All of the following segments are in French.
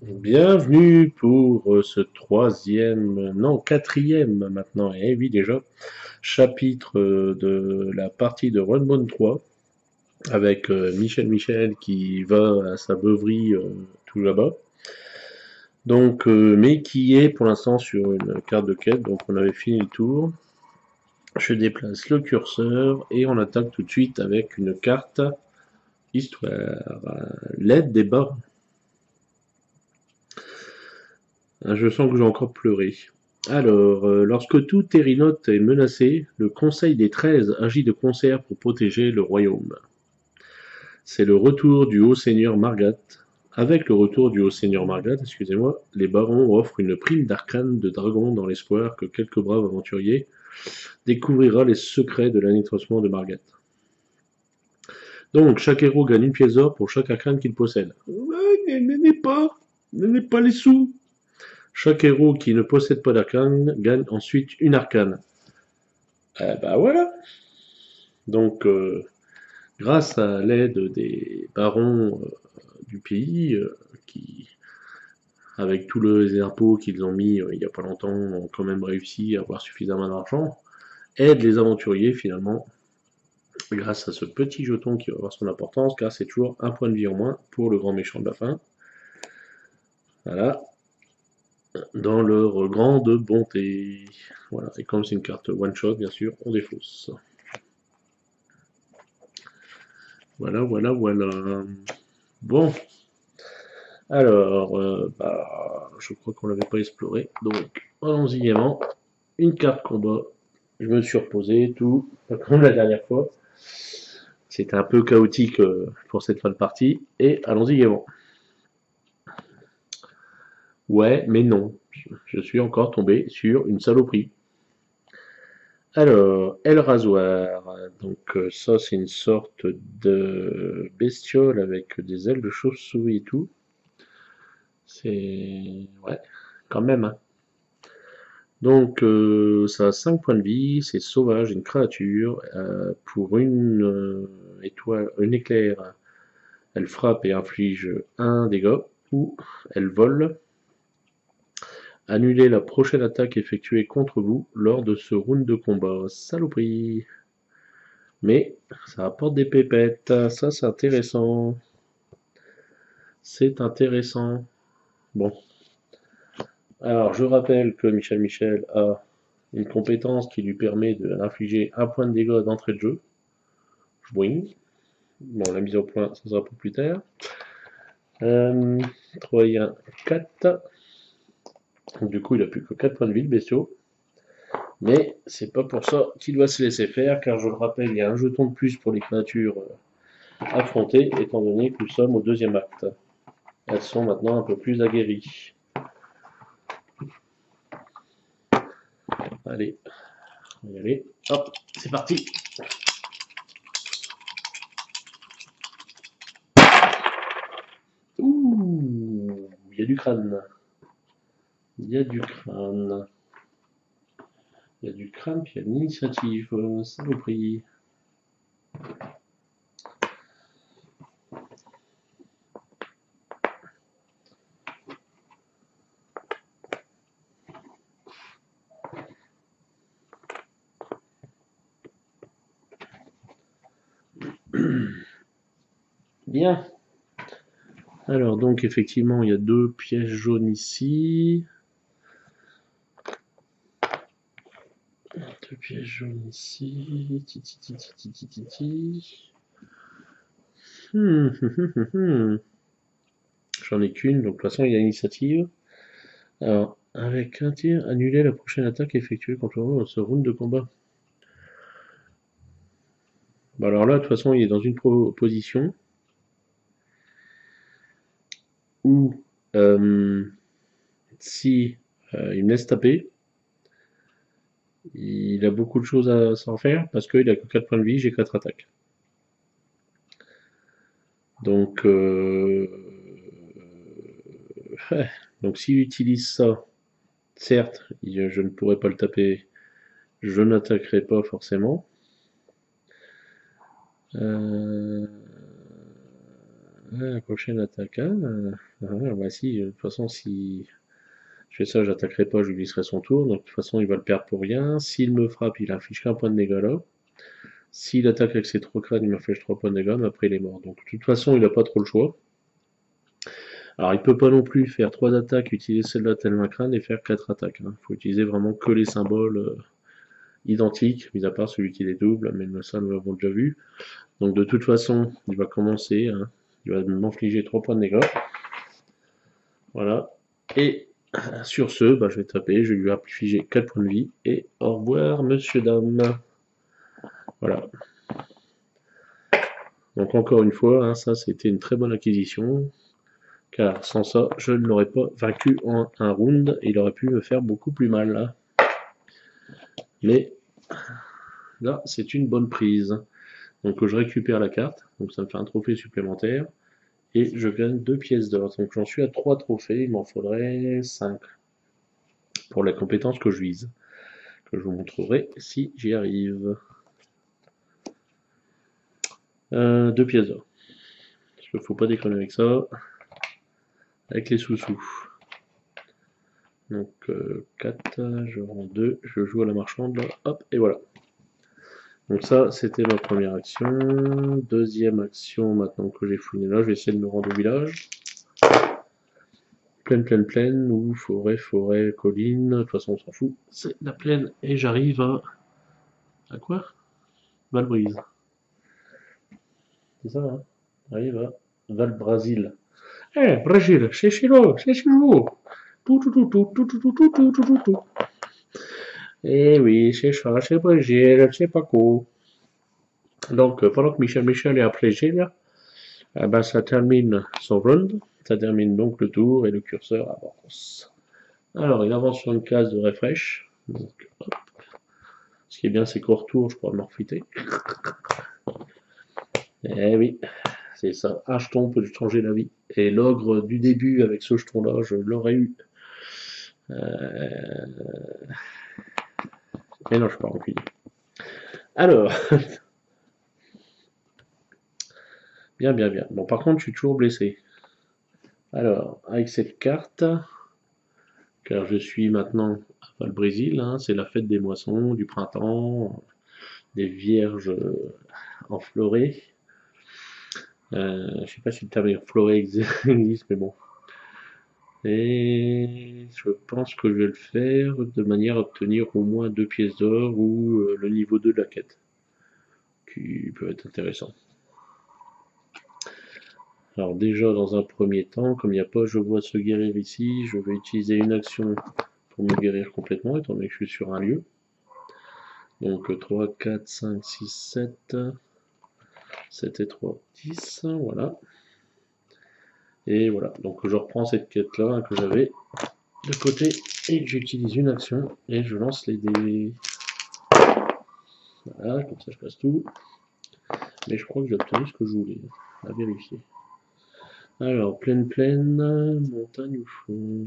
Bienvenue pour ce non, quatrième maintenant, et oui déjà, chapitre de la partie de Runbound 3, avec Michel qui va à sa beuverie tout là-bas. Donc, mais qui est pour l'instant sur une carte de quête, donc on avait fini le tour. Je déplace le curseur et on attaque tout de suite avec une carte histoire. L'aide des bas. Je sens que j'ai encore pleuré. Alors, lorsque tout Terrinote est menacé, le Conseil des 13 agit de concert pour protéger le royaume. C'est le retour du Haut-Seigneur Margat. Avec le retour du Haut-Seigneur Margat, excusez-moi, les barons offrent une prime d'arcane de dragon dans l'espoir que quelques braves aventuriers découvrira les secrets de l'anéantissement de Margat. Donc, chaque héros gagne une pièce d'or pour chaque arcane qu'il possède. Ouais, n'est pas les sous. Chaque héros qui ne possède pas d'arcane gagne ensuite une arcane. Bah voilà. Donc, grâce à l'aide des barons du pays, qui, avec tous les impôts qu'ils ont mis il n'y a pas longtemps, ont quand même réussi à avoir suffisamment d'argent, aident les aventuriers finalement, grâce à ce petit jeton qui va avoir son importance, car c'est toujours un point de vie en moins pour le grand méchant de la fin. Voilà. Dans leur grande bonté. Voilà. Et comme c'est une carte one-shot, bien sûr, on défausse. Voilà. Bon, alors, je crois qu'on l'avait pas exploré, donc allons-y gaiement. Une carte combat, je me suis reposé, tout, pas comme la dernière fois. C'était un peu chaotique pour cette fin de partie, et allons-y gaiement. Ouais, mais non, je suis encore tombé sur une saloperie. Alors, El Rasoir, donc ça c'est une sorte de bestiole avec des ailes de chauve-souris et tout. C'est... ouais, quand même, hein. Donc, ça a 5 points de vie, c'est sauvage, une créature. Pour une étoile, un éclair, elle frappe et inflige un dégât, ou elle vole. Annulez la prochaine attaque effectuée contre vous lors de ce round de combat. Saloperie. Mais ça apporte des pépettes, ça c'est intéressant. C'est intéressant. Bon. Alors, je rappelle que Michel a une compétence qui lui permet d'infliger un point de dégâts d'entrée de jeu. Boing. Bon, la mise au point, ça sera pour plus tard. Troyen 4. Du coup, il a plus que 4 points de vie, le bestiau. Mais c'est pas pour ça qu'il doit se laisser faire, car je le rappelle, il y a un jeton de plus pour les créatures affrontées, étant donné que nous sommes au deuxième acte. Elles sont maintenant un peu plus aguerries. Allez, on va y aller. Hop, c'est parti. Ouh, il y a du crâne. Il y a du crâne. Il y a du crâne, puis il y a de l'initiative. Saloperie. Bien. Alors, donc, effectivement, il y a 2 pièges jaunes ici. 2 pièges jaunes ici. J'en ai qu'une, donc de toute façon, il y a l'initiative. Alors, avec un tir, annuler la prochaine attaque effectuée contre vous dans ce round de combat. Bon, alors là, de toute façon, il est dans une position où, si il me laisse taper, il a beaucoup de choses à s'en faire parce qu'il a que 4 points de vie, j'ai 4 attaques. Donc, donc s'il utilise ça, certes, je ne pourrais pas le taper, je n'attaquerai pas forcément. La prochaine attaque, hein. Bah si, de toute façon, si je fais ça, j'attaquerai pas, je lui glisserai son tour. Donc de toute façon, il va le perdre pour rien. S'il me frappe, il affiche qu'un point de dégâts là. S'il attaque avec ses 3 crânes, il m'affiche 3 points de dégâts, mais après il est mort. Donc de toute façon, il n'a pas trop le choix. Alors il peut pas non plus faire 3 attaques, utiliser celle-là tel un crâne et faire 4 attaques. Il faut utiliser vraiment que les symboles identiques, mis à part celui qui les double, mais ça nous l'avons déjà vu. Donc de toute façon, il va commencer, hein, il va m'infliger 3 points de dégâts. Voilà. Et sur ce, bah, je vais taper, je vais lui infliger 4 points de vie, et au revoir, monsieur, dame. Voilà. Donc encore une fois, hein, ça c'était une très bonne acquisition, car sans ça, je ne l'aurais pas vaincu en un round, et il aurait pu me faire beaucoup plus mal. Là. Mais là, c'est une bonne prise. Donc je récupère la carte, donc ça me fait un trophée supplémentaire, et je gagne 2 pièces d'or. Donc j'en suis à 3 trophées, il m'en faudrait 5 pour la compétence que je vise, que je vous montrerai si j'y arrive. 2 pièces d'or. Parce qu'il ne faut pas déconner avec ça. Avec les sous-sous. Donc 4, je rends 2, je joue à la marchande, hop, et voilà. Donc ça, c'était ma première action. Deuxième action, maintenant que j'ai fouiné là, je vais essayer de me rendre au village. Plaine, ou forêt, colline, de toute façon on s'en fout. C'est la plaine, et j'arrive à... À quoi? Valbrise. C'est ça, hein? J'arrive à Valbrasil. Eh, Brésil, c'est chez vous. Tout, tout, tout, tout, tout, tout, tout, tout, tout, tout, tout, tout. Eh oui, c'est ça, c'est Brésil, c'est pas cool. Donc, pendant que Michel est à Brésil, eh ben, ça termine son round. Ça termine donc le tour et le curseur avance. Alors, il avance sur une case de refresh. Donc, hop. Ce qui est bien, c'est qu'au retour, je pourrais m'en refiter. Eh oui, c'est ça. Un jeton peut changer la vie. Et l'ogre du début, avec ce jeton-là, je l'aurais eu. Mais non, je suis pas rancunier. Alors, bien. Bon, par contre, je suis toujours blessé. Alors, avec cette carte, car je suis maintenant à Valbrésil, hein, c'est la fête des moissons, du printemps, des vierges enflorées. Je sais pas si le terme enfloré existe, mais bon. Et je pense que je vais le faire de manière à obtenir au moins 2 pièces d'or ou le niveau 2 de la quête, qui peut être intéressant. Alors déjà, dans un premier temps, comme il n'y a pas je vois se guérir ici, je vais utiliser une action pour me guérir complètement, étant donné que je suis sur un lieu. Donc 3, 4, 5, 6, 7, 7 et 3, 10, voilà. Et voilà, donc je reprends cette quête-là hein, que j'avais de côté, et j'utilise une action, et je lance les dés. Voilà, comme ça je passe tout. Mais je crois que j'ai obtenu ce que je voulais, à vérifier. Alors, plaine, montagne ou fond.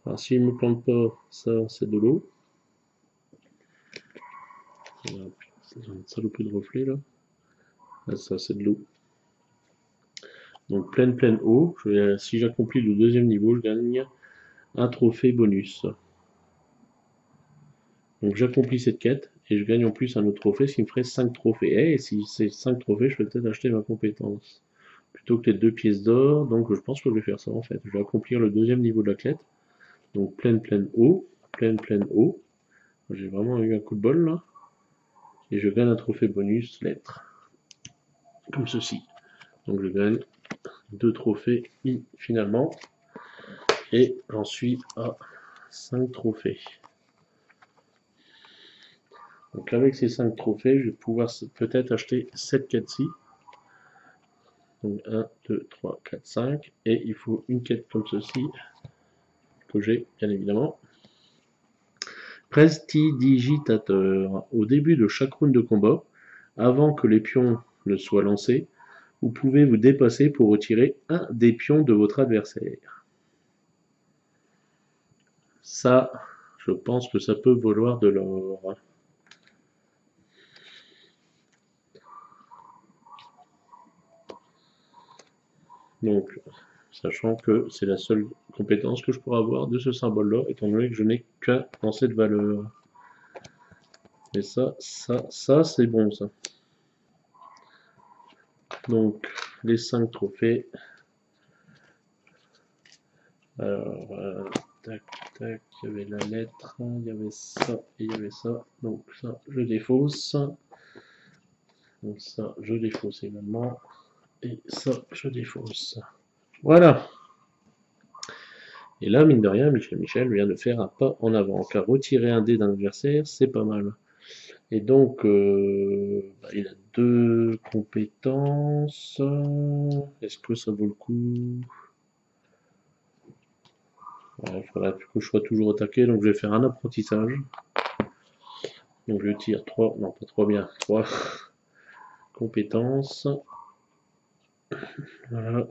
Alors, s'il ne me plante pas, ça c'est de l'eau. C'est une saloperie de reflet là. Ah, ça c'est de l'eau. Donc plaine eau. Si j'accomplis le deuxième niveau, je gagne un trophée bonus. Donc j'accomplis cette quête et je gagne en plus un autre trophée, ce qui me ferait 5 trophées. Et si c'est 5 trophées, je vais peut-être acheter ma compétence. Plutôt que les 2 pièces d'or, donc je pense que je vais faire ça en fait. Je vais accomplir le deuxième niveau de la quête. Donc plaine eau, plaine eau. J'ai vraiment eu un coup de bol là. Et je gagne un trophée bonus lettre. Comme ceci. Donc je gagne 2 trophées finalement. Et j'en suis à 5 trophées. Donc avec ces 5 trophées, je vais pouvoir peut-être acheter cette quête-ci. Donc 1, 2, 3, 4, 5. Et il faut une quête comme ceci, que j'ai bien évidemment. Prestidigitateur. Au début de chaque round de combat, avant que les pions ne soient lancés, vous pouvez vous dépasser pour retirer un des pions de votre adversaire. Ça, je pense que ça peut valoir de l'or. Donc, Sachant que c'est la seule compétence que je pourrais avoir de ce symbole-là, étant donné que je n'ai qu'un dans cette valeur. Et ça, c'est bon, ça. Donc, les 5 trophées. Alors, tac, tac, il y avait la lettre, il y avait ça et il y avait ça. Donc ça, je défausse. Donc ça, je défausse également. Et ça, je défausse. Voilà. Et là, mine de rien, Michel vient de faire un pas en avant. Car retirer un dé d'un adversaire, c'est pas mal. Et donc, il a 2 compétences. Est-ce que ça vaut le coup? Il faudra que je sois toujours attaqué, donc je vais faire un apprentissage. Donc je tire 3, non pas 3 bien, 3 compétences. Voilà.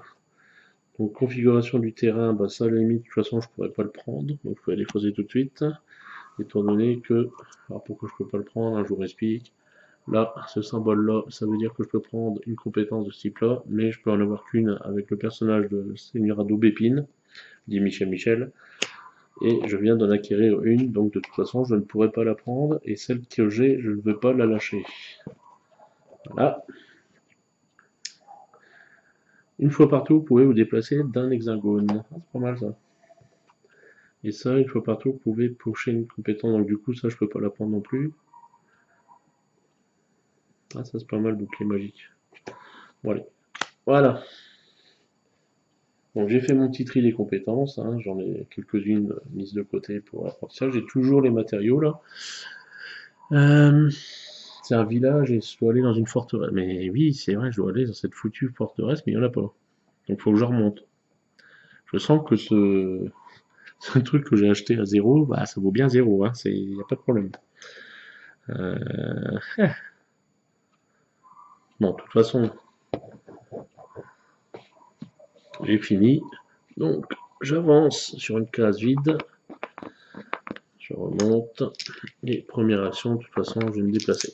Donc configuration du terrain, bah ça à la limite, de toute façon je pourrais pas le prendre, donc je peux aller poser tout de suite. Étant donné que, alors pourquoi je peux pas le prendre, je vous explique. Là, ce symbole là, ça veut dire que je peux prendre une compétence de ce type là, mais je peux en avoir qu'une avec le personnage de Seigneur Adoubépine, dit Michel. Et je viens d'en acquérir une, donc de toute façon je ne pourrai pas la prendre, et celle que j'ai, je ne veux pas la lâcher. Voilà. Une fois partout, vous pouvez vous déplacer d'un hexagone. Ah, c'est pas mal ça. Et ça, une fois partout, vous pouvez piocher une compétence, donc du coup ça je peux pas la prendre non plus. Ah ça c'est pas mal, bouclier magique. Bon allez. Voilà. Donc j'ai fait mon petit tri des compétences, hein. J'en ai quelques-unes mises de côté pour l'apprentissage. J'ai toujours les matériaux là. C'est un village et je dois aller dans une forteresse. Mais oui, c'est vrai, je dois aller dans cette foutue forteresse, mais il n'y en a pas. Donc il faut que je remonte. Je sens que ce truc que j'ai acheté à 0, bah ça vaut bien 0, hein. Il n'y a pas de problème. Bon, de toute façon, j'ai fini. Donc j'avance sur une case vide. Je remonte. Et première action, de toute façon, je vais me déplacer.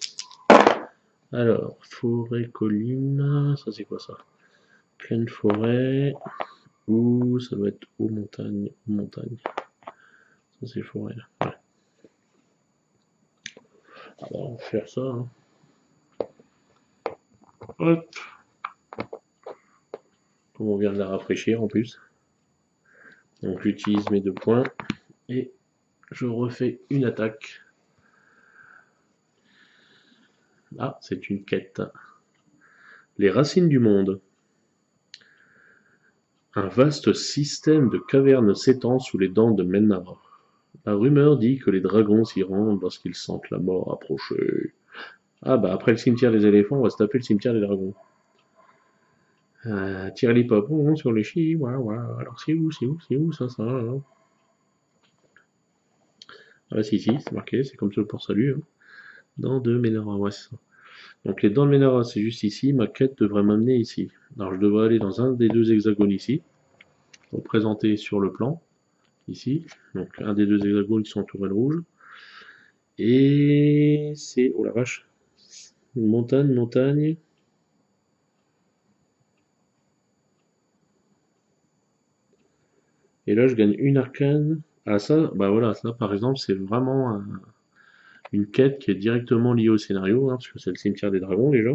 Alors, forêt, colline, ça c'est quoi ça? Pleine forêt, ou ça doit être aux montagnes, Ça c'est forêt. Ouais. Alors, on va faire ça. Hein. Hop. Comme on vient de la rafraîchir en plus. Donc j'utilise mes 2 points et je refais une attaque. Ah, c'est une quête. Les racines du monde. Un vaste système de cavernes s'étend sous les dents de Mennara. La rumeur dit que les dragons s'y rendent lorsqu'ils sentent la mort approcher. Ah bah après le cimetière des éléphants, on va se taper le cimetière des dragons. Tire les papons sur les chis, alors c'est où ça hein. Ah si, c'est marqué, c'est comme ça le port-salut. Hein. Dents de Mennara, ouais c'est ça. Donc les dents de Mennara, c'est juste ici, ma quête devrait m'amener ici. Alors je devrais aller dans un des 2 hexagones ici, représenté sur le plan, ici. Donc un des 2 hexagones qui sont entourés de rouge. Et c'est, oh la vache, une montagne. Et là je gagne une arcane. Ah ça, bah voilà, ça par exemple c'est vraiment une quête qui est directement liée au scénario, hein, parce que c'est le cimetière des dragons déjà.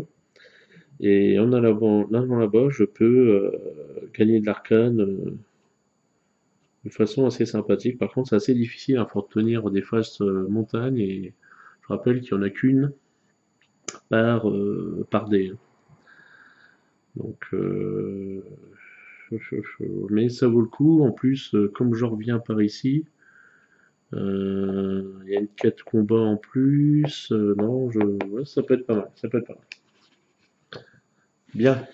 Et en allant là-bas, je peux gagner de l'arcane de façon assez sympathique. Par contre, c'est assez difficile, il faut obtenir des phases montagnes, et je rappelle qu'il n'y en a qu'une par dé. Donc, mais ça vaut le coup. En plus, comme je reviens par ici, il y a une quête combat en plus. Non, ouais, ça peut être pas mal. Ça peut être pas mal. Bien.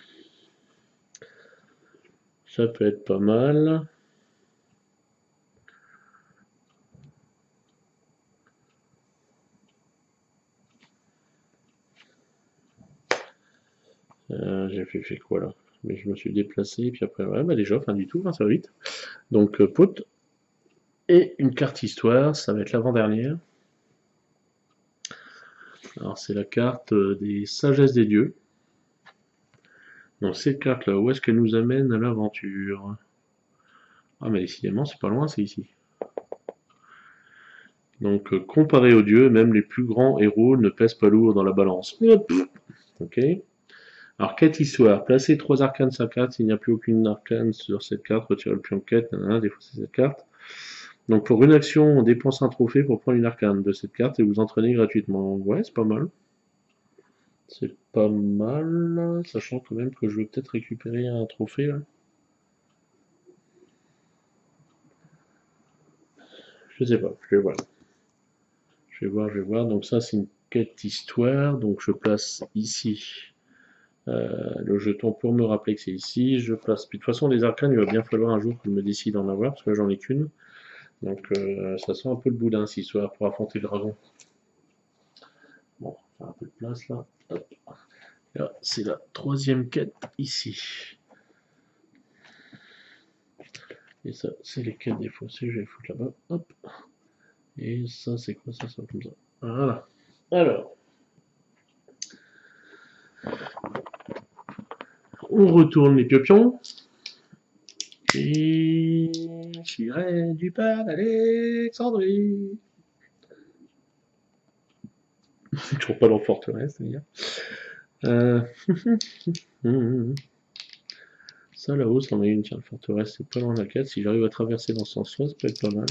Ça peut être pas mal. J'ai fait quoi là? Mais je me suis déplacé, puis après, ouais, bah déjà, fin du tour, hein, ça va vite. Donc, pote. Et une carte histoire, ça va être l'avant-dernière. Alors, c'est la carte des sagesses des dieux. Donc, cette carte-là, où est-ce qu'elle nous amène à l'aventure? Ah, mais décidément, c'est pas loin, c'est ici. Donc, comparé aux dieux, même les plus grands héros ne pèsent pas lourd dans la balance. Hop. Ok. Alors, quête histoire. Placez 3 arcanes sur 4. S'il n'y a plus aucune arcane sur cette carte, retirez le pion quête. Des fois, c'est cette carte. Donc, pour une action, on dépense un trophée pour prendre une arcane de cette carte et vous entraîner gratuitement. Ouais, c'est pas mal. C'est pas mal, sachant quand même que je vais peut-être récupérer un trophée là. Je sais pas, je vais voir. Je vais voir. Donc ça, c'est une quête histoire. Donc je place ici le jeton pour me rappeler que c'est ici. Je place. Puis de toute façon, les arcanes, il va bien falloir un jour que je me décide d'en avoir parce que j'en ai qu'une. Donc ça sent un peu le boudin cette histoire pour affronter le dragon. Bon, on va faire un peu de place là. Hop. Là, c'est la troisième quête ici. Et ça, c'est les quêtes des fossés. Je vais les foutre là-bas. Hop. Et ça, c'est quoi ça? Ça comme ça. Voilà. Alors, on retourne les piopions. Et j'irai du pas d'Alexandrie. Toujours pas dans forteresse, d'ailleurs. Euh... Ça là-haut, c'en est une. Tiens, forteresse, c'est pas loin de la quête. Si j'arrive à traverser dans ce sens-là, ça peut être pas mal.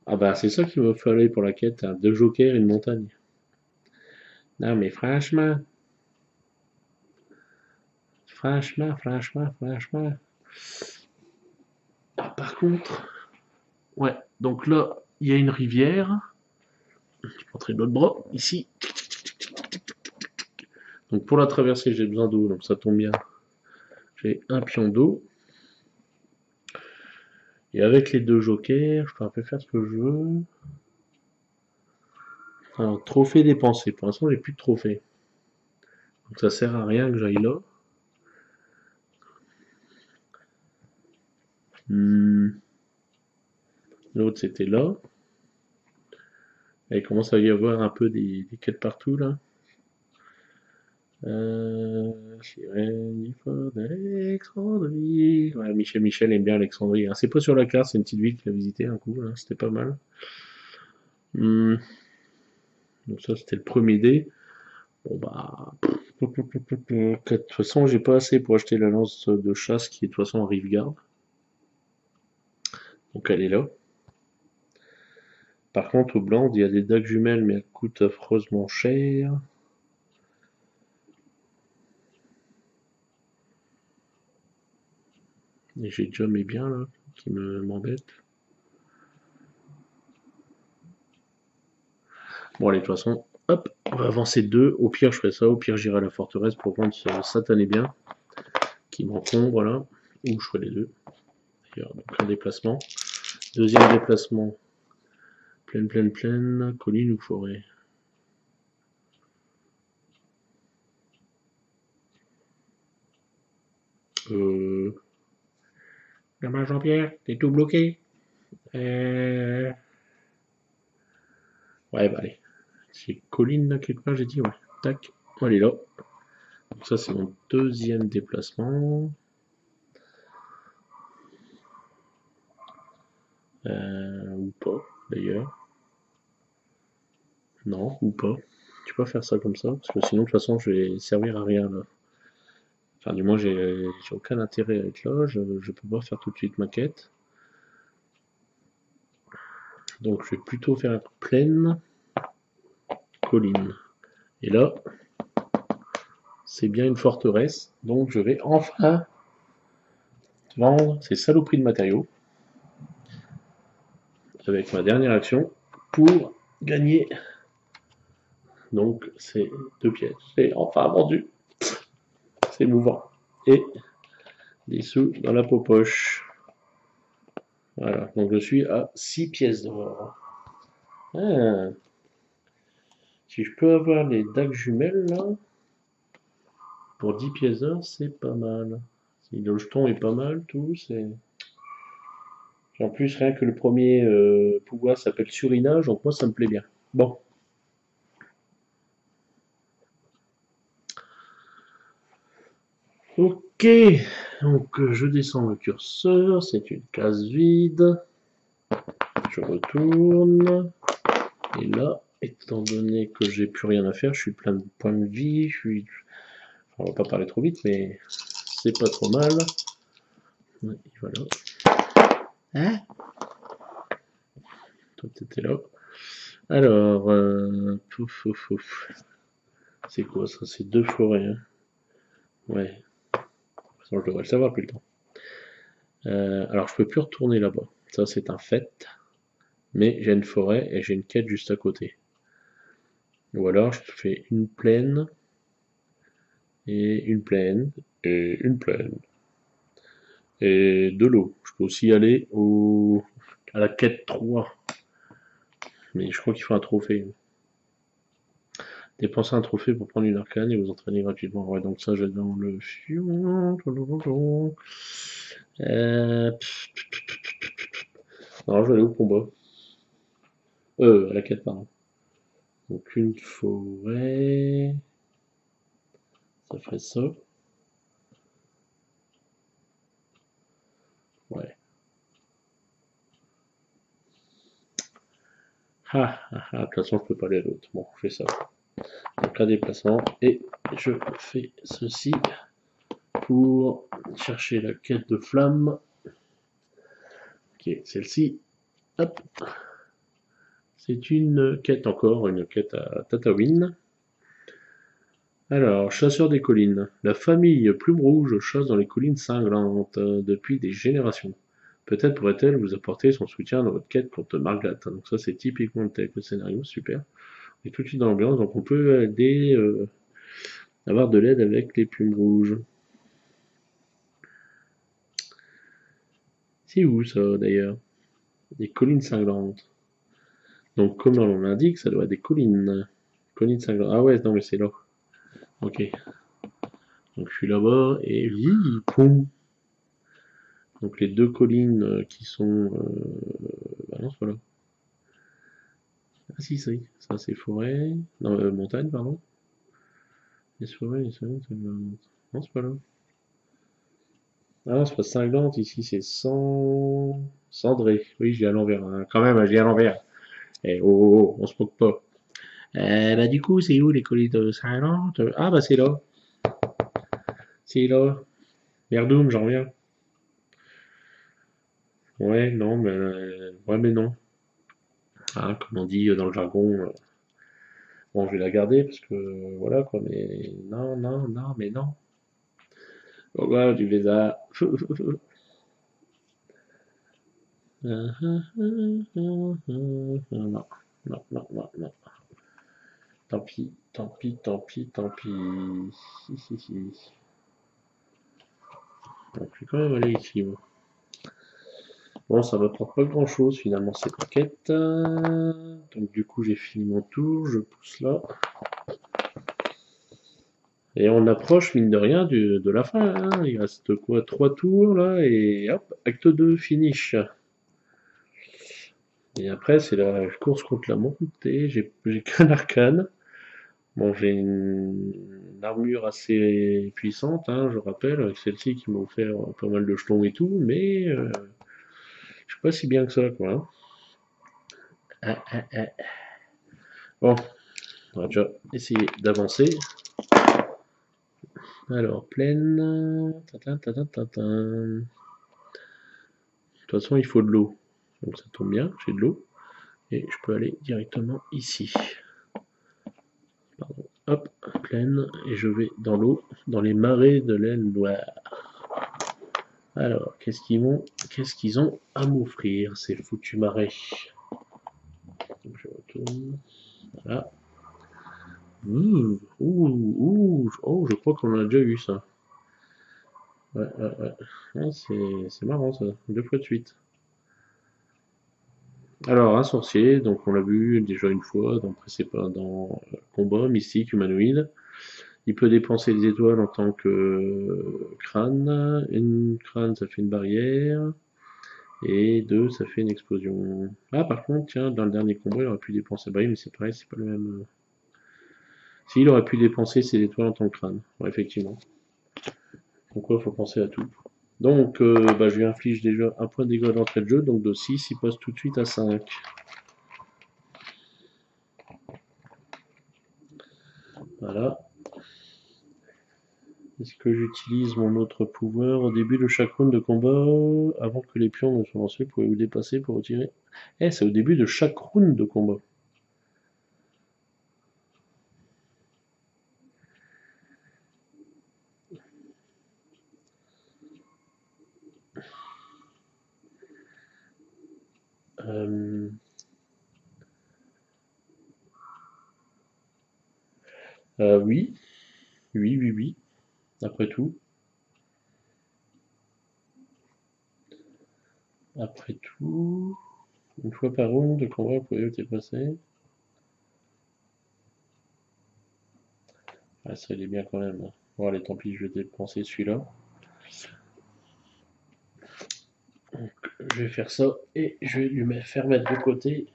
Ah bah, c'est ça qu'il me fallait pour la quête. Hein. 2 jokers et une montagne. Non, mais franchement. Franchement. Ah, par contre, ouais, donc là, il y a une rivière. Je vais montrer l'autre bras, ici. Donc pour la traverser, j'ai besoin d'eau, donc ça tombe bien. J'ai un pion d'eau. Et avec les 2 jokers, je peux un peu faire ce que je veux. Alors, trophée dépensé. Pour l'instant, j'ai plus de trophée. Donc ça sert à rien que j'aille là. L'autre, c'était là. Et il commence à y avoir un peu des quêtes partout, là. d'Alexandrie. Ouais, Michel aime bien Alexandrie. Hein. C'est pas sur la carte, c'est une petite ville qu'il a visité un coup. Hein. C'était pas mal. Donc ça, c'était le premier dé. Bon bah... De toute façon, j'ai pas assez pour acheter la lance de chasse qui est de toute façon en rive-garde. Donc elle est là. Par contre, au blanc, il y a des dagues jumelles, mais elles coûtent affreusement cher. Et j'ai déjà mes biens là, qui m'embêtent. Bon allez, de toute façon, hop, on va avancer 2. Au pire, je ferai ça. Au pire, j'irai à la forteresse pour prendre ce satané bien qui m'encombre là. Ou je ferai les deux. D'ailleurs, donc un déplacement. Deuxième déplacement. Plaine. Colline ou forêt. La main Jean-Pierre, t'es tout bloqué. Ouais, bah allez. C'est colline là quelque part, j'ai dit, ouais. Tac, elle est là. Donc ça, c'est mon deuxième déplacement. Ou pas, d'ailleurs. Non, ou pas. Tu peux pas faire ça comme ça, parce que sinon, de toute façon, je vais servir à rien là. Enfin, du moins, j'ai aucun intérêt à être là. Je peux pas faire tout de suite ma quête. Donc, je vais plutôt faire plaine, colline. Et là, c'est bien une forteresse. Donc, je vais enfin vendre ces saloperies de matériaux avec ma dernière action pour gagner. Donc, c'est 2 pièces. C'est enfin vendu. C'est émouvant. Et des sous dans la poche. Voilà, donc je suis à 6 pièces d'or. Ah, si je peux avoir les dagues jumelles là, pour 10 pièces d'or, c'est pas mal. Si le jeton est pas mal, tout, c'est. En plus, rien que le premier pouvoir s'appelle surinage, donc moi ça me plaît bien. Bon. Ok. Donc je descends le curseur, c'est une case vide. Je retourne. Et là, étant donné que j'ai plus rien à faire, je suis plein de points de vie, on va pas parler trop vite, mais c'est pas trop mal. Et voilà. Hein? Toi, t'étais là. Alors, pouf, pouf, pouf. C'est quoi ça? C'est 2 forêts, hein? Ouais. De toute façon, je devrais le savoir plus le temps. Alors, je peux plus retourner là-bas. Ça, c'est un fait. Mais j'ai une forêt et j'ai une quête juste à côté. Ou alors, je fais une plaine et une plaine et une plaine et de l'eau. Je peux aussi aller à la quête 3. Mais je crois qu'il faut un trophée. Dépensez un trophée pour prendre une arcane et vous entraîner gratuitement. Ouais, donc ça, je vais dans le fion. Non, je vais aller au combat. À la quête, pardon. Donc une forêt. Ça ferait ça. Ouais. De toute façon, je peux pas aller à l'autre. Bon, je fais ça. Donc un déplacement. Et je fais ceci pour chercher la quête de flamme. Qui est celle-ci. Hop. C'est une quête encore, une quête à Tatooine. Alors, chasseur des collines. La famille Plume Rouge chasse dans les collines cinglantes depuis des générations. Peut-être pourrait-elle vous apporter son soutien dans votre quête contre Marglat. Donc ça, c'est typiquement tel que le scénario, super. On est tout de suite dans l'ambiance, donc on peut aider, avoir de l'aide avec les Plumes Rouges. C'est où ça, d'ailleurs? Des collines cinglantes. Donc, comme on l'indique, ça doit être des collines. Collines cinglantes. Ah ouais, non, mais c'est là. Ok. Donc je suis là-bas et poum. Donc les 2 collines qui sont... bah non, c'est pas là. Ah si, ça c'est forêt. Non, montagne, pardon. Les forêts, non, c'est pas là. Ah non, c'est pas cinglante, ici c'est cendré. Oui, j'ai à l'envers, hein. Quand même, j'ai à l'envers. Eh, on se moque pas. Bah du coup, c'est où les collines cinglantes? Ah bah c'est là. C'est là. Merdoum, j'en reviens. Ouais, non, mais... ouais, mais non. Hein, comme on dit dans le jargon. Bon, je vais la garder parce que voilà quoi, mais non, non, non, mais non. Pourquoi tu fais ça? Non, non, non, non, non. Tant pis, tant pis, tant pis, tant pis. Donc, je vais quand même aller ici, moi. Bon, ça me prend pas grand chose finalement cette quête. Donc, du coup, j'ai fini mon tour, je pousse là. Et on approche, mine de rien, de la fin. Hein. Il reste quoi? 3 tours là, et hop, acte 2, finish. Et après, c'est la course contre la montée. J'ai qu'un arcane. Bon, j'ai une armure assez puissante, hein, je rappelle, avec celle-ci qui m'a offert pas mal de jetons et tout, mais je suis pas si bien que ça, quoi. Hein. Ah, ah, ah. Bon, on va déjà essayer d'avancer. Alors, plaine. Tatin, tatin, tatin. De toute façon, il faut de l'eau. Donc ça tombe bien, j'ai de l'eau. Et je peux aller directement ici. Pardon. Hop, plaine. Et je vais dans l'eau, dans les marais de l'aile noire. Alors, qu'est-ce qu'ils ont à m'offrir, ces foutus marais? Donc je retourne. Voilà. Oh, je crois qu'on a déjà eu ça. Ouais, ouais, ouais. Ouais, c'est marrant ça, 2 fois de suite. Alors, un sorcier, donc on l'a vu déjà une fois dans combat, mystique, humanoïde. Il peut dépenser des étoiles en tant que crâne. Une crâne, ça fait une barrière. Et 2, ça fait une explosion. Ah, par contre, tiens, dans le dernier combat, il aurait pu dépenser. Bah oui, mais c'est pareil, c'est pas le même. Si, il aurait pu dépenser ses étoiles en tant que crâne. Ouais, effectivement. Donc, il faut penser à tout. Donc, je lui inflige déjà un point de dégâts d'entrée de jeu, donc de 6, il passe tout de suite à 5. Voilà. Est-ce que j'utilise mon autre pouvoir au début de chaque round de combat, avant que les pions ne soient lancés, pouvez-vous dépasser pour retirer? Eh, c'est au début de chaque round de combat. Euh, oui, oui, après tout. Après tout, une fois par round de combat, vous pouvez dépasser. Ah, ça, il est bien quand même. Bon, allez, tant pis, je vais dépenser celui-là. Donc, je vais faire ça et je vais lui faire mettre de côté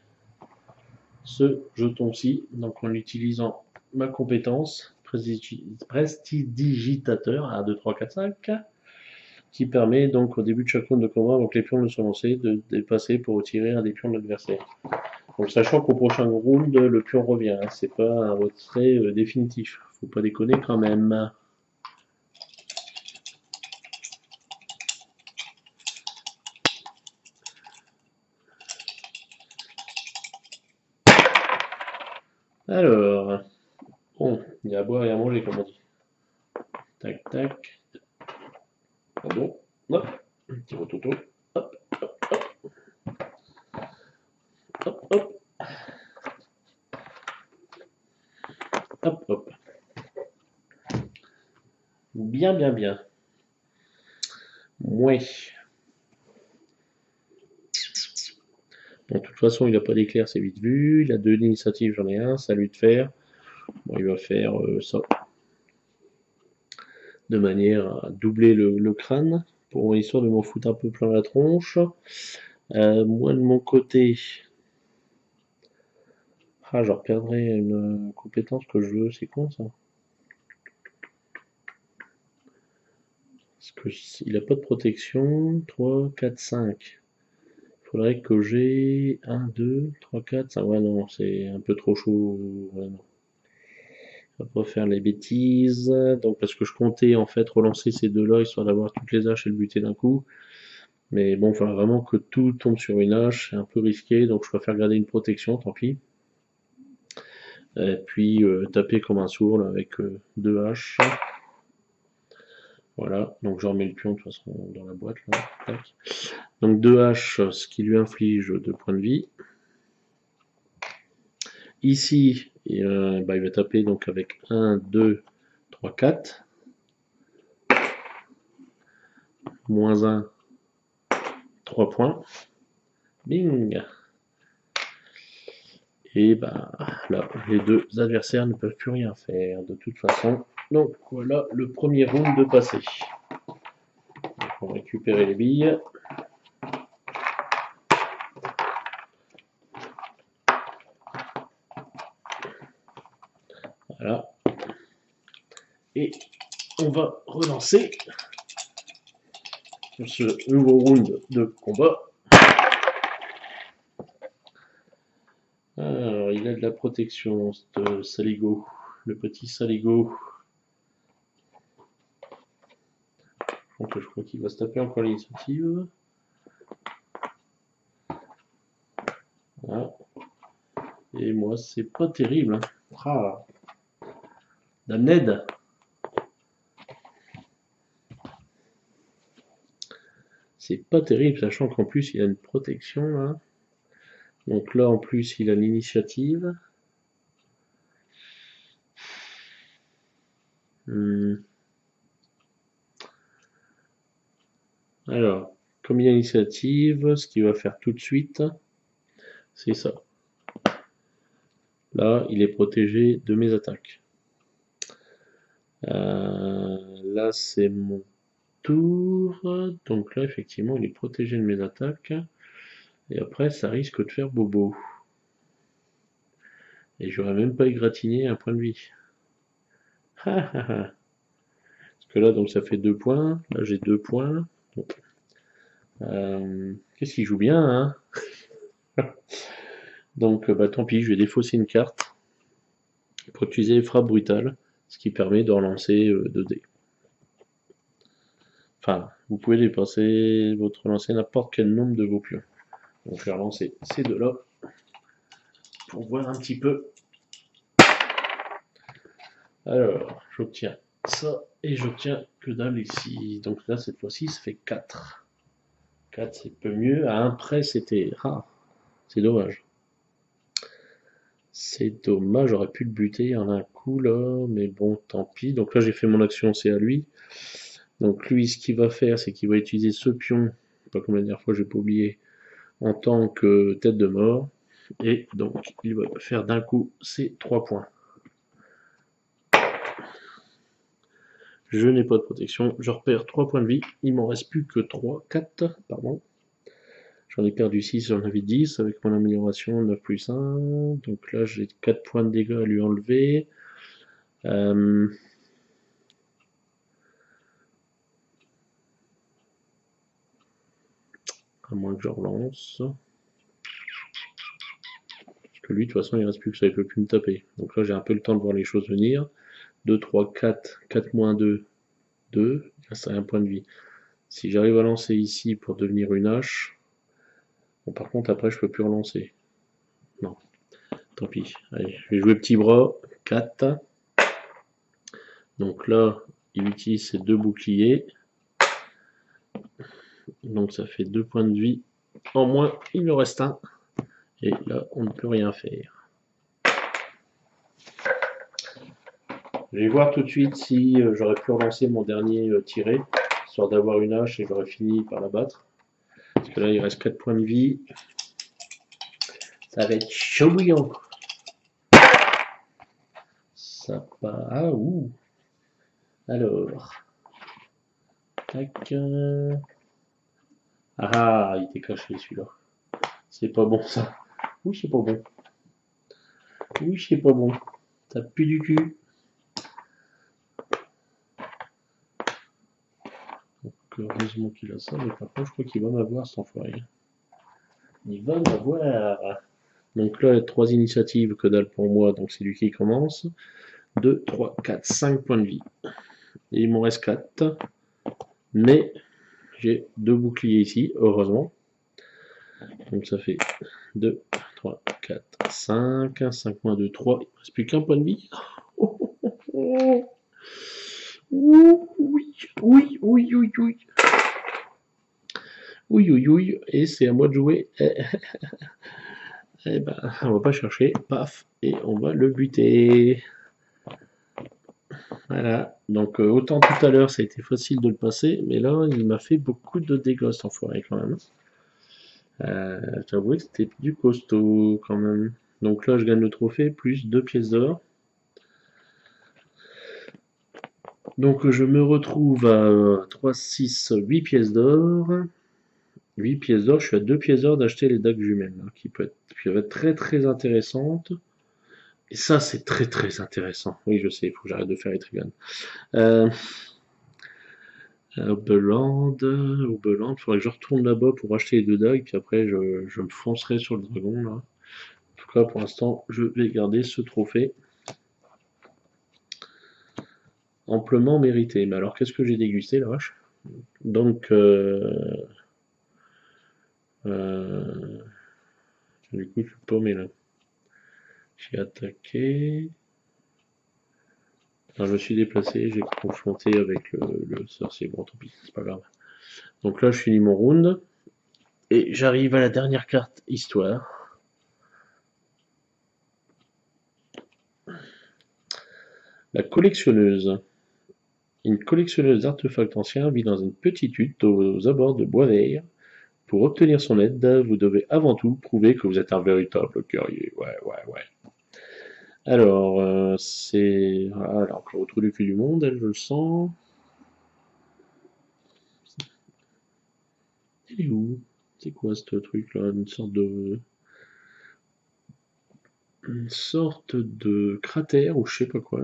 ce jeton-ci. Donc, en utilisant ma compétence prestidigitateur, 1, 2, 3, 4, 5, qui permet donc au début de chaque round de combat, avant que les pions ne soient lancés, de dépasser pour retirer un des pions de l'adversaire. Donc, sachant qu'au prochain round, le pion revient. Hein, c'est pas un retrait définitif. Faut pas déconner quand même. Alors, bon, il y a à boire et à manger, comme on dit. Tac, tac. Pardon. Hop, un petit rototo. Hop, hop, hop, hop, hop. Bien, bien, bien. Ouais. Bon, de toute façon, il n'a pas d'éclair, c'est vite vu. Il a 2 d'initiative, j'en ai un. Ça lui de faire. Bon, il va faire ça. De manière à doubler le crâne. Pour histoire de m'en foutre un peu plein la tronche. Moi, de mon côté. Ah, je reperdrai une compétence que je veux. C'est con ça. Parce que il n'a pas de protection. 3, 4, 5. Faudrait que j'ai 1, 2, 3, 4, 5. Ouais, non, c'est un peu trop chaud. Ouais, non. On va pas faire les bêtises. Donc, parce que je comptais en fait relancer ces deux-là, histoire d'avoir toutes les haches et le buter d'un coup. Mais bon, enfin, vraiment que tout tombe sur une hache, c'est un peu risqué. Donc, je préfère garder une protection, tant pis. Et puis, taper comme un sourd là, avec deux haches. Voilà, donc je remets le pion de toute façon dans la boîte là. Tac. Donc deux haches, ce qui lui inflige 2 points de vie. Ici, il va taper donc avec 1, 2, 3, 4. Moins 1, 3 points. Bing. Et bah là, les deux adversaires ne peuvent plus rien faire de toute façon. Donc voilà le premier round de passé. Donc, on va récupérer les billes. Voilà. Et on va relancer ce nouveau round de combat. Alors, il a de la protection, ce saligo, le petit saligo. Donc, je crois qu'il va se taper encore l'initiative. Voilà. Et moi, c'est pas terrible. Hein. Ah, Damned. C'est pas terrible, sachant qu'en plus, il a une protection là. Donc là, en plus, il a l'initiative. Alors, comme il y a l'initiative, ce qu'il va faire tout de suite, c'est ça. Là, il est protégé de mes attaques. Là, c'est mon tour. Donc là, effectivement, il est protégé de mes attaques. Et après, ça risque de faire bobo. Et j'aurais même pas égratigné un point de vie. Parce que là, donc ça fait 2 points. Là, j'ai 2 points. Qu'est-ce qu'il joue bien, hein? Donc, bah, tant pis, je vais défausser une carte pour utiliser frappe brutale, ce qui permet de relancer 2 dés. Enfin, vous pouvez relancer n'importe quel nombre de vos pions. Donc, je vais relancer ces deux-là pour voir un petit peu. Alors, j'obtiens ça et j'obtiens que dalle ici. Donc là, cette fois-ci, ça fait 4. 4, c'est peu mieux. À un près, c'était rare. C'est dommage. C'est dommage, j'aurais pu le buter en un coup là, mais bon, tant pis. Donc là, j'ai fait mon action, c'est à lui. Donc lui, ce qu'il va faire, c'est qu'il va utiliser ce pion, pas comme la dernière fois, j'ai pas oublié, en tant que tête de mort. Et donc, il va faire d'un coup ses 3 points. Je n'ai pas de protection, je repère 3 points de vie. Il m'en reste plus que 4, pardon. J'en ai perdu 6, j'en avais 10 avec mon amélioration 9 plus 1. Donc là, j'ai 4 points de dégâts à lui enlever. À moins que je relance. Parce que lui, de toute façon, il reste plus que ça, il peut plus me taper. Donc là, j'ai un peu le temps de voir les choses venir. 2, 3, 4, 4 moins 2, 2. Il reste un point de vie. Si j'arrive à lancer ici pour devenir une hache, bon, par contre, après, je peux plus relancer. Non, tant pis. Allez, je vais jouer petit bras. 4. Donc là, il utilise ses 2 boucliers. Donc ça fait 2 points de vie. En moins, il me reste un. Et là, on ne peut rien faire. Je vais voir tout de suite si j'aurais pu relancer mon dernier tiré, histoire d'avoir une hache et j'aurais fini par la battre. Parce que là, il reste 4 points de vie. Ça va être chaud bouillant. Ça part. Ah, ouh. Alors. Tac. Ah, il était caché celui-là. C'est pas bon ça. Oui, c'est pas bon. Oui, c'est pas bon. Ça pue du cul. Donc, heureusement qu'il a ça, mais par contre, je crois qu'il va m'avoir cet enfoiré. Il va m'avoir. Donc là, 3 initiatives, que dalle pour moi, donc c'est lui qui commence. 2, 3, 4, 5 points de vie. Et il m'en reste 4. Mais j'ai 2 boucliers ici, heureusement. Donc ça fait 2, 3, 4, 5. 5 moins 2, 3. Il ne reste plus qu'un point de vie. Oh, oh, oh. Oui, oui, oui, oui, oui. Oui, oui, oui. Et c'est à moi de jouer. Eh ben, on va pas chercher. Paf. Et on va le buter. Voilà, donc autant tout à l'heure ça a été facile de le passer, mais là il m'a fait beaucoup de dégâts cet enfoiré quand même. J'avoue que c'était du costaud quand même. Donc là je gagne le trophée, plus 2 pièces d'or. Donc je me retrouve à 3, 6, 8 pièces d'or. 8 pièces d'or, je suis à 2 pièces d'or d'acheter les dagues jumelles, hein, qui peuvent être très très intéressantes. Et ça c'est très très intéressant. Oui je sais, il faut que j'arrête de faire les triganes. Oberland, il faudrait que je retourne là-bas pour acheter les 2 dagues, puis après je me foncerai sur le dragon là. En tout cas pour l'instant je vais garder ce trophée. Amplement mérité. Mais alors qu'est-ce que j'ai dégusté la vache? Donc du coup je suis paumé là. J'ai attaqué. Alors, je me suis déplacé, j'ai confronté avec le sorcier. Bon tant pis, c'est pas grave. Donc là je finis mon round. Et j'arrive à la dernière carte histoire. La collectionneuse. Une collectionneuse d'artefacts anciens vit dans une petite hutte aux abords de Boisvert. Pour obtenir son aide, vous devez avant tout prouver que vous êtes un véritable guerrier. Ouais, ouais, ouais. Alors, c'est... Ah, elle est encore au trou du cul du monde, elle, je le sens. Elle est où? C'est quoi ce truc-là? Une sorte de cratère ou je sais pas quoi.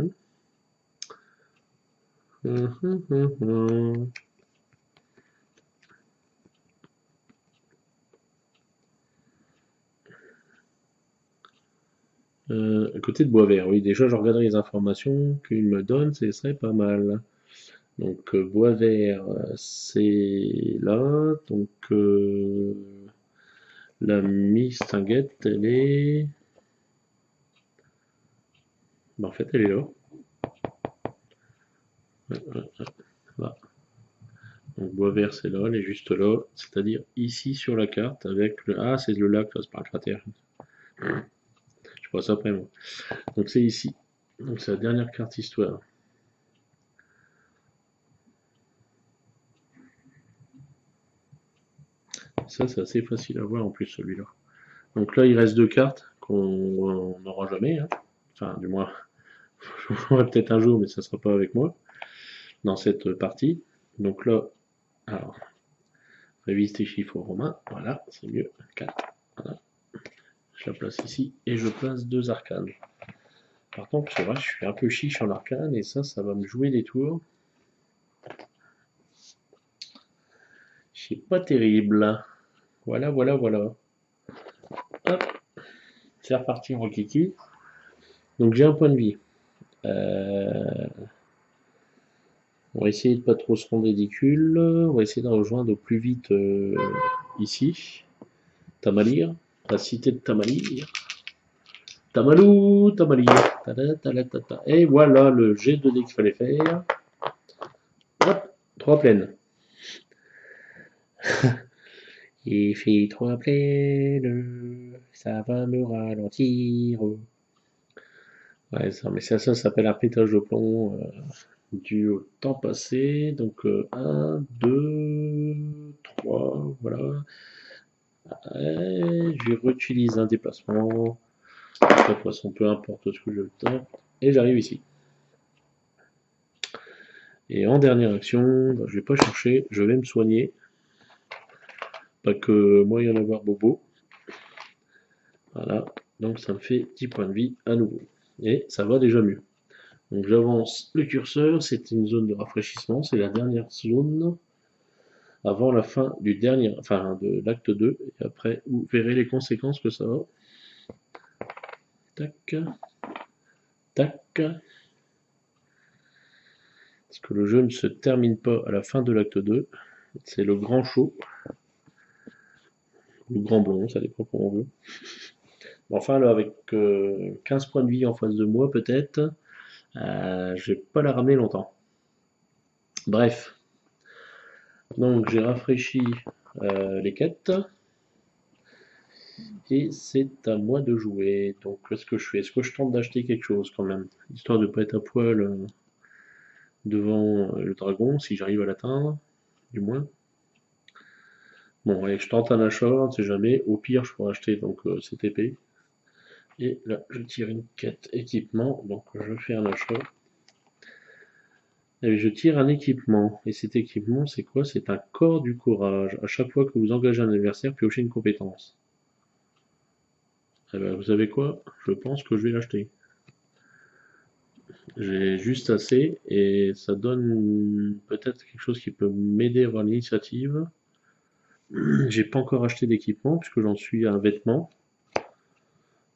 À côté de Boisvert, oui, déjà je regarderai les informations qu'il me donne, ce serait pas mal. Donc Boisvert, c'est là. Donc la Mistinguette, elle est. Bah, en fait, elle est là. Là. Donc Boisvert, c'est là, elle est juste là, c'est-à-dire ici sur la carte avec le. Ah, c'est le lac, là, c'est pas un cratère. Je vois ça après moi. Donc c'est ici. Donc c'est la dernière carte histoire. Ça, c'est assez facile à voir en plus celui-là. Donc là, il reste deux cartes qu'on n'aura jamais, hein. Enfin, du moins, j'aurai peut-être un jour, mais ça sera pas avec moi dans cette partie. Donc là, alors, révise tes chiffres romains. Voilà, c'est mieux. 4. Voilà. Je la place ici et je place deux arcanes. Par contre, c'est vrai, je suis un peu chiche en arcane et ça va me jouer des tours. C'est pas terrible. Voilà, voilà, voilà. Hop, c'est reparti en kiki. Donc j'ai un point de vie. Euh, on va essayer de pas trop se rendre ridicule. On va essayer de rejoindre au plus vite ici. Tamalir, la cité de Tamalir. Tamalou, Tamalir. Et voilà le jet de dés qu'il fallait faire. Hop, trois plaines. Il fait trois plaines, ça va me ralentir. Ouais, ça, mais ça s'appelle un pétage de plomb dû au temps passé. Donc 1, 2, 3, voilà. Je réutilise un déplacement. De toute façon, peu importe ce que je tape. Et j'arrive ici. Et en dernière action, bah, je vais pas chercher, je vais me soigner. Pas que moyen d'avoir bobo. Voilà. Donc ça me fait 10 points de vie à nouveau. Et ça va déjà mieux. Donc j'avance le curseur, c'est une zone de rafraîchissement, c'est la dernière zone avant la fin du dernier, enfin de l'acte 2, et après vous verrez les conséquences que ça a. Tac, tac. Parce que le jeu ne se termine pas à la fin de l'acte 2, c'est le grand chaud, ou le grand blond, ça dépend comment on veut. Enfin là avec 15 points de vie en face de moi peut-être, je vais pas la ramener longtemps. Bref, donc j'ai rafraîchi les quêtes. Et c'est à moi de jouer. Donc, qu'est-ce que je fais? Est-ce que je tente d'acheter quelque chose quand même? Histoire de ne pas être à poil devant le dragon, si j'arrive à l'atteindre, du moins. Bon, allez, je tente un achat, on ne sait jamais. Au pire, je pourrais acheter donc cette épée. Et là, je tire une quête équipement, donc je fais un achat. Et je tire un équipement. Et cet équipement, c'est quoi? C'est un corps du courage. À chaque fois que vous engagez un adversaire, piochez une compétence. Eh ben, vous savez quoi? Je pense que je vais l'acheter. J'ai juste assez et ça donne peut-être quelque chose qui peut m'aider à avoir l'initiative. J'ai pas encore acheté d'équipement puisque j'en suis à un vêtement.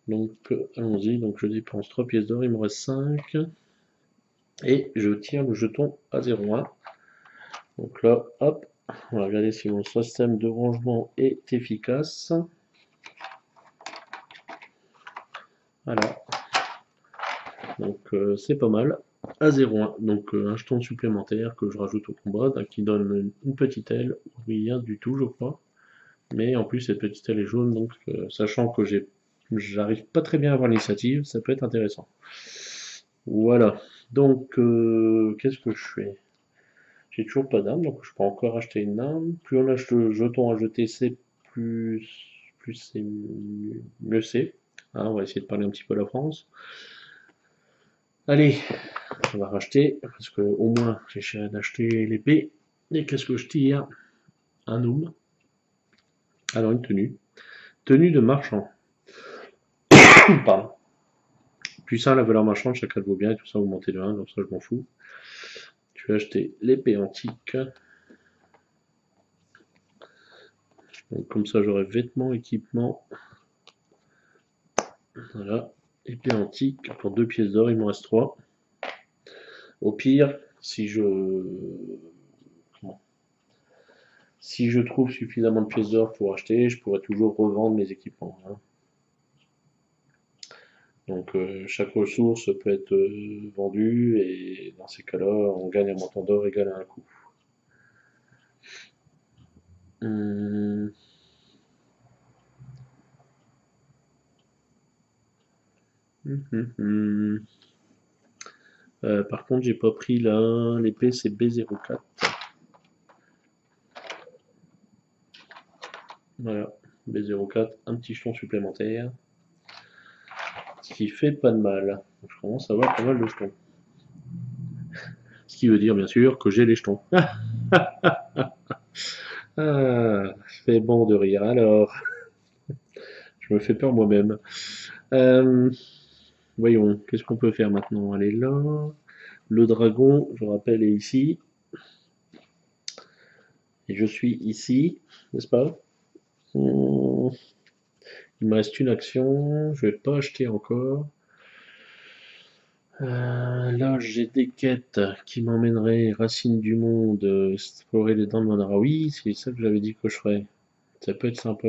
Donc allons-y, donc je dépense 3 pièces d'or, il me reste 5. Et je tire le jeton à 0,1. Donc là, hop, on va regarder si mon système de rangement est efficace. Voilà, donc c'est pas mal. À 0,1, donc un jeton supplémentaire que je rajoute au combat, qui donne une petite aile, rien du tout je crois. Mais en plus cette petite aile est jaune, donc sachant que j'arrive pas très bien à avoir l'initiative, ça peut être intéressant. Voilà, donc qu'est-ce que je fais? J'ai toujours pas d'arme, donc je peux encore acheter une arme. Plus on achète de jetons à jeter, c'est plus c'est mieux c'est. Hein, on va essayer de parler un petit peu à la France. Allez, on va racheter, parce que au moins j'essaierai d'acheter l'épée. Et qu'est-ce que je tire? Un homme. Alors une tenue. Tenue de marchand. Pardon. Puissant, la valeur marchande, chacun vaut bien et tout ça, vous montez de 1, donc ça je m'en fous. Je vais acheter l'épée antique. Donc comme ça j'aurai vêtements, équipements. Voilà. Épée antique pour 2 pièces d'or, il m'en reste 3. Au pire, si je trouve suffisamment de pièces d'or pour acheter, je pourrais toujours revendre mes équipements, hein. Donc chaque ressource peut être vendue et dans ces cas-là, on gagne un montant d'or égal à un coût. Hum, hum. Par contre, j'ai pas pris là. L'épée, c'est B04. Voilà, B04, un petit jeton supplémentaire. Ce qui fait pas de mal. Donc, je commence à avoir pas mal de jetons. Ce qui veut dire, bien sûr, que j'ai les jetons. Ah, c'est bon de rire. Alors, je me fais peur moi-même. Euh, voyons, qu'est-ce qu'on peut faire maintenant? Elle est là. Le dragon, je rappelle, est ici. Et je suis ici, n'est-ce pas? Il me reste une action. Je vais pas acheter encore. Là, j'ai des quêtes qui m'emmèneraient Racine du Monde, explorer les dents de Manara. Oui, c'est ça que j'avais dit que je ferais. Ça peut être sympa.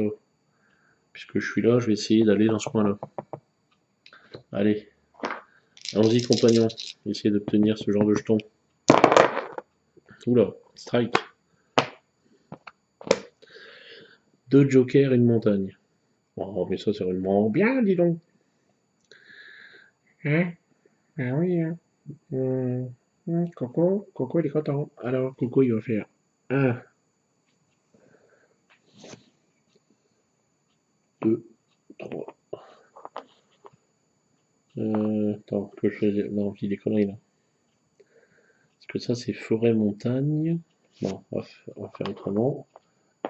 Puisque je suis là, je vais essayer d'aller dans ce coin-là. Allez, allons-y, compagnons. Essayer d'obtenir ce genre de jetons. Oula, strike. 2 jokers et une montagne. Oh, mais ça, c'est vraiment bien, dis donc. Hein? Ah oui, hein. Coco, il est content. Alors, Coco, il va faire 1, 2, 3. Attends, que je... Non, je dis des conneries là. Parce que ça, c'est forêt-montagne. Non, on va faire autrement.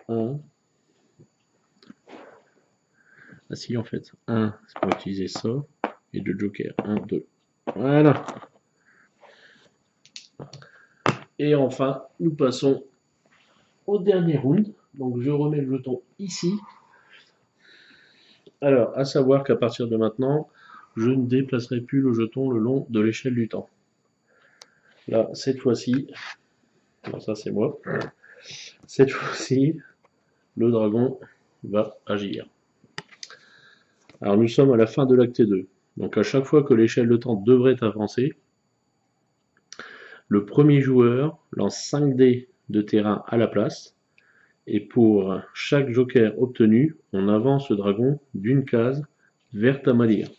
1. Ah si, en fait. 1, c'est pour utiliser ça. Et 2 jokers. 1, 2. Voilà. Et enfin, nous passons au dernier round. Donc, je remets le jeton ici. Alors, à savoir qu'à partir de maintenant, je ne déplacerai plus le jeton le long de l'échelle du temps. Là, cette fois-ci, non, ça c'est moi. Cette fois-ci, le dragon va agir. Alors nous sommes à la fin de l'acte 2. Donc à chaque fois que l'échelle de temps devrait avancer, le premier joueur lance 5 dés de terrain à la place. Et pour chaque joker obtenu, on avance le dragon d'une case vers Tamalir.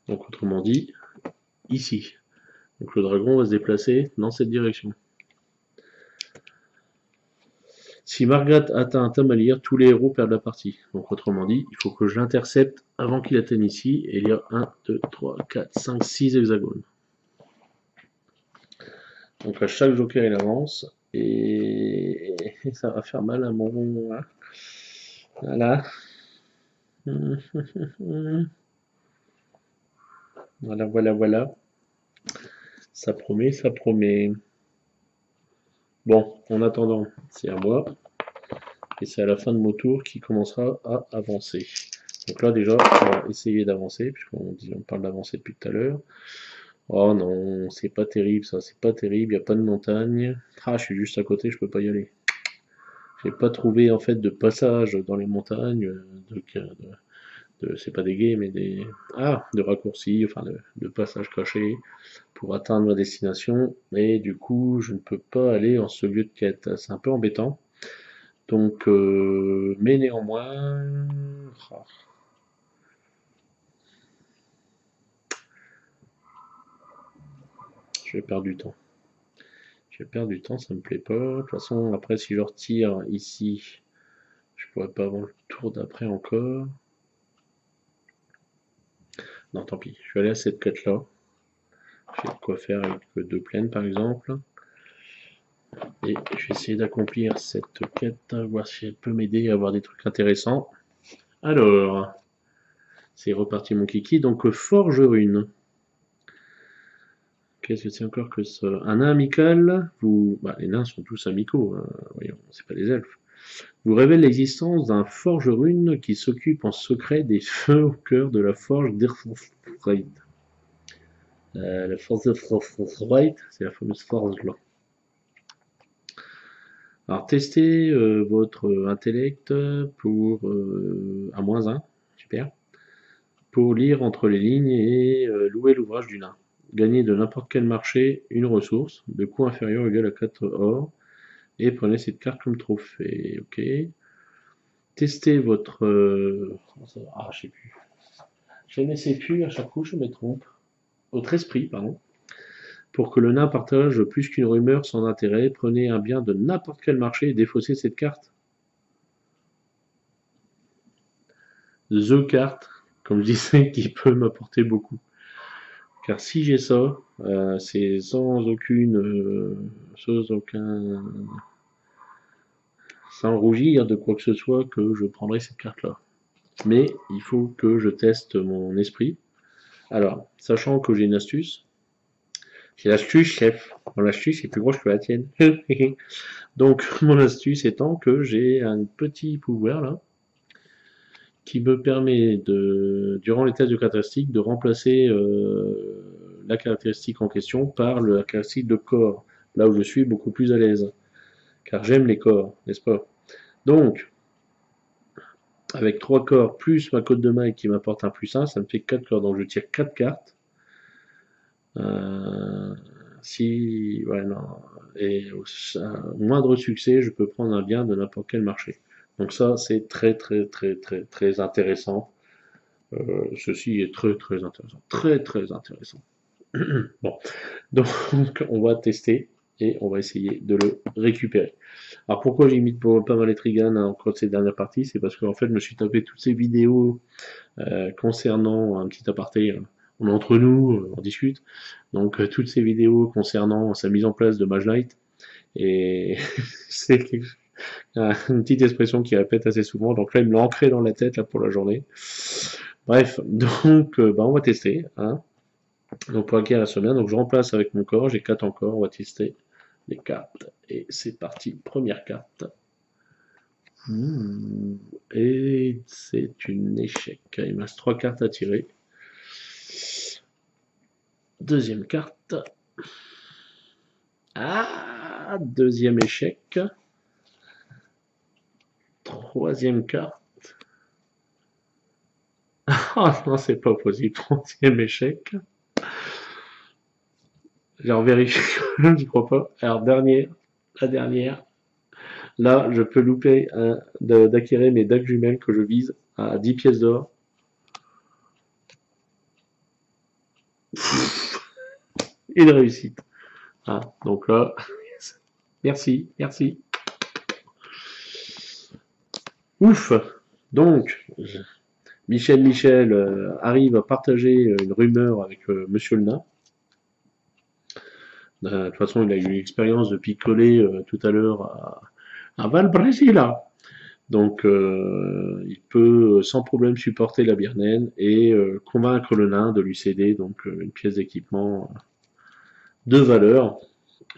Donc autrement dit, ici. Donc le dragon va se déplacer dans cette direction. Si Margat atteint Tamalir, tous les héros perdent la partie. Donc autrement dit, il faut que je l'intercepte avant qu'il atteigne ici. Et il y a 1, 2, 3, 4, 5, 6 hexagones. Donc à chaque joker il avance. Et ça va faire mal à mon... Voilà. Voilà, voilà, voilà. Ça promet, ça promet. Bon, en attendant, c'est à moi. Et c'est à la fin de mon tour qu'il commencera à avancer. Donc là déjà, on va essayer d'avancer, puisqu'on parle d'avancer depuis tout à l'heure. Oh non, c'est pas terrible ça, c'est pas terrible, il n'y a pas de montagne. Ah, je suis juste à côté, je peux pas y aller. J'ai pas trouvé en fait de passage dans les montagnes, c'est pas des guets, mais de raccourcis, enfin de passages cachés pour atteindre ma destination. Et du coup, je ne peux pas aller en ce lieu de quête. C'est un peu embêtant. Donc, mais néanmoins, ah, je vais perdre du temps. Je vais perdre du temps, ça me plaît pas. De toute façon, après, si je retire ici, je pourrais pas avant le tour d'après encore. Non, tant pis. Je vais aller à cette quête-là. J'ai de quoi faire avec 2 plaines, par exemple. Et je vais essayer d'accomplir cette quête, voir si elle peut m'aider à avoir des trucs intéressants. Alors, c'est reparti mon kiki. Donc, forge rune. Qu'est-ce que c'est encore que ça? Un nain amical, vous... Bah, les nains sont tous amicaux, hein. Voyons, c'est pas des elfes. vous révèle l'existence d'un forge-rune qui s'occupe en secret des feux au cœur de la forge d'Irfreit. La force de Frostbite, c'est la fameuse forge là. Alors testez votre intellect pour à -1, super, pour lire entre les lignes et louer l'ouvrage du nain. Gagnez de n'importe quel marché une ressource de coût inférieur ou égal à 4 or et prenez cette carte comme trophée. Ok. Testez votre ah je sais plus. Je ne sais plus à chaque coup je me trompe. Votre esprit, pardon. Pour que le nain partage plus qu'une rumeur sans intérêt, prenez un bien de n'importe quel marché et défaussez cette carte. The carte, comme je disais, qui peut m'apporter beaucoup. Car si j'ai ça, c'est sans sans rougir de quoi que ce soit que je prendrai cette carte-là. Mais il faut que je teste mon esprit. Alors, sachant que j'ai une astuce, j'ai l'astuce, chef. Mon astuce est plus grosse que la tienne. Donc, mon astuce étant que j'ai un petit pouvoir là, qui me permet de, durant les tests de caractéristiques, de remplacer la caractéristique en question par la caractéristique de corps, là où je suis beaucoup plus à l'aise, car j'aime les corps, n'est-ce pas? Donc, avec 3 corps plus ma cote de maille qui m'apporte un +1, ça me fait 4 corps, donc je tire 4 cartes. Si, ouais, non, et au moindre succès, je peux prendre un bien de n'importe quel marché. Donc ça, c'est très intéressant. Ceci est très intéressant. Très intéressant. Bon, donc on va tester et on va essayer de le récupérer. Alors pourquoi j'imite pas mal les Trigan hein, encore de ces dernières parties, c'est parce qu'en fait je me suis tapé toutes ces vidéos concernant un petit aparté, on est entre nous, on discute, donc toutes ces vidéos concernant sa mise en place de Mage Knight, et c'est une petite expression qui répète assez souvent, donc là il me l'a ancré dans la tête là, pour la journée. Bref, donc bah, on va tester. Hein. Donc pour acquérir la sommière, donc je remplace avec mon corps, j'ai 4 encore, on va tester les cartes. Et c'est parti, première carte. Et c'est une échec. Il me reste 3 cartes à tirer. Deuxième carte. Ah, deuxième échec. Troisième carte. Ah non, c'est pas possible. Troisième échec. J'en vérifie, je crois pas. Alors, la dernière. Là, je peux louper d'acquérir mes dagues jumelles que je vise à 10 pièces d'or. Une réussite. Ah, donc là, merci, merci. Ouf. Donc, Michel arrive à partager une rumeur avec Monsieur le Nain. De toute façon, il a eu l'expérience de picoler tout à l'heure à Valbresila. Donc, il peut sans problème supporter la Birnaine et convaincre le nain de lui céder donc une pièce d'équipement de valeur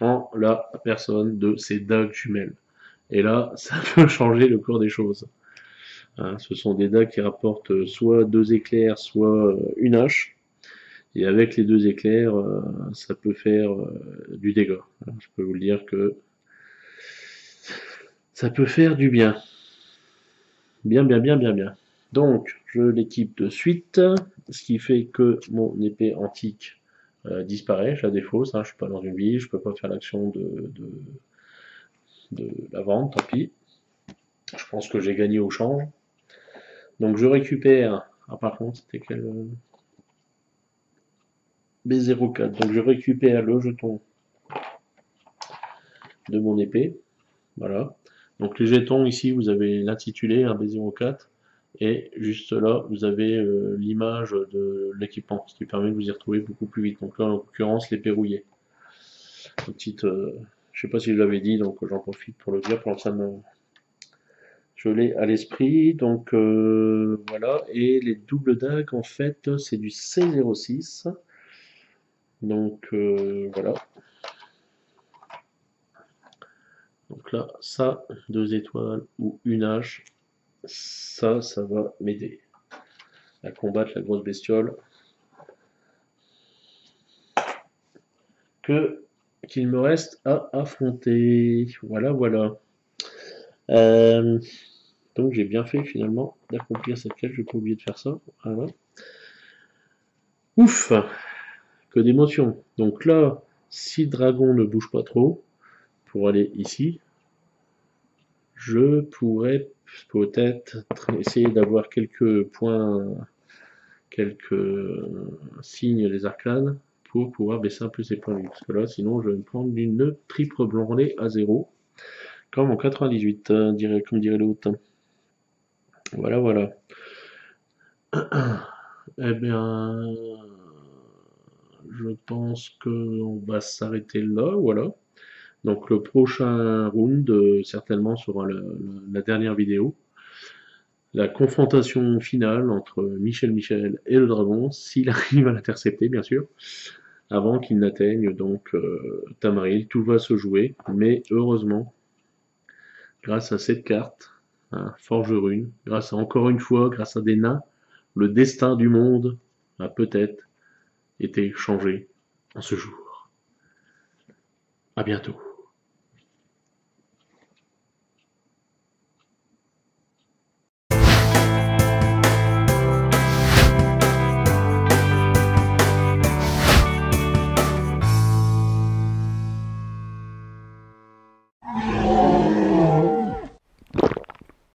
en la personne de ses dagues jumelles. Et là, ça peut changer le cours des choses. Hein, ce sont des dagues qui rapportent soit 2 éclairs, soit une hache. Et avec les 2 éclairs, ça peut faire du dégât. Je peux vous le dire que ça peut faire du bien. Bien. Donc, je l'équipe de suite, ce qui fait que mon épée antique disparaît, je la défausse, hein, je suis pas dans une ville, je peux pas faire l'action de la vente, tant pis. Je pense que j'ai gagné au change. Donc je récupère, ah par contre c'était quel B04, donc je récupère le jeton de mon épée, voilà. Donc les jetons ici vous avez l'intitulé, un B04, et juste là vous avez l'image de l'équipement, ce qui permet de vous y retrouver beaucoup plus vite. Donc là en l'occurrence l'épée rouillée. Une petite, je sais pas si je l'avais dit, donc j'en profite pour le dire, pour ça je l'ai à l'esprit, donc voilà, et les doubles dagues en fait c'est du C06, donc voilà. Donc là, ça, 2 étoiles ou une hache, ça va m'aider à combattre la grosse bestiole que qu'il me reste à affronter. Voilà, voilà. Euh, donc j'ai bien fait finalement d'accomplir cette quête, je vais pas oublier de faire ça. Voilà. Ouf, que d'émotion. Donc là, si le dragon ne bouge pas trop, pour aller ici, je pourrais peut-être essayer d'avoir quelques points, quelques signes des arcanes pour pouvoir baisser un peu ses points de vie. Parce que là, sinon, je vais me prendre une triple branlée à 0, comme en 98, comme dirait l'autre. Voilà, voilà. Eh bien, je pense qu'on va s'arrêter là, voilà. Donc le prochain round, certainement, sera la dernière vidéo. La confrontation finale entre Michel et le dragon, s'il arrive à l'intercepter, bien sûr, avant qu'il n'atteigne donc Tamaril. Tout va se jouer, mais heureusement, grâce à cette carte, hein, Forge Rune, grâce à encore une fois, grâce à des nains, le destin du monde a peut-être été changé en ce jour. À bientôt.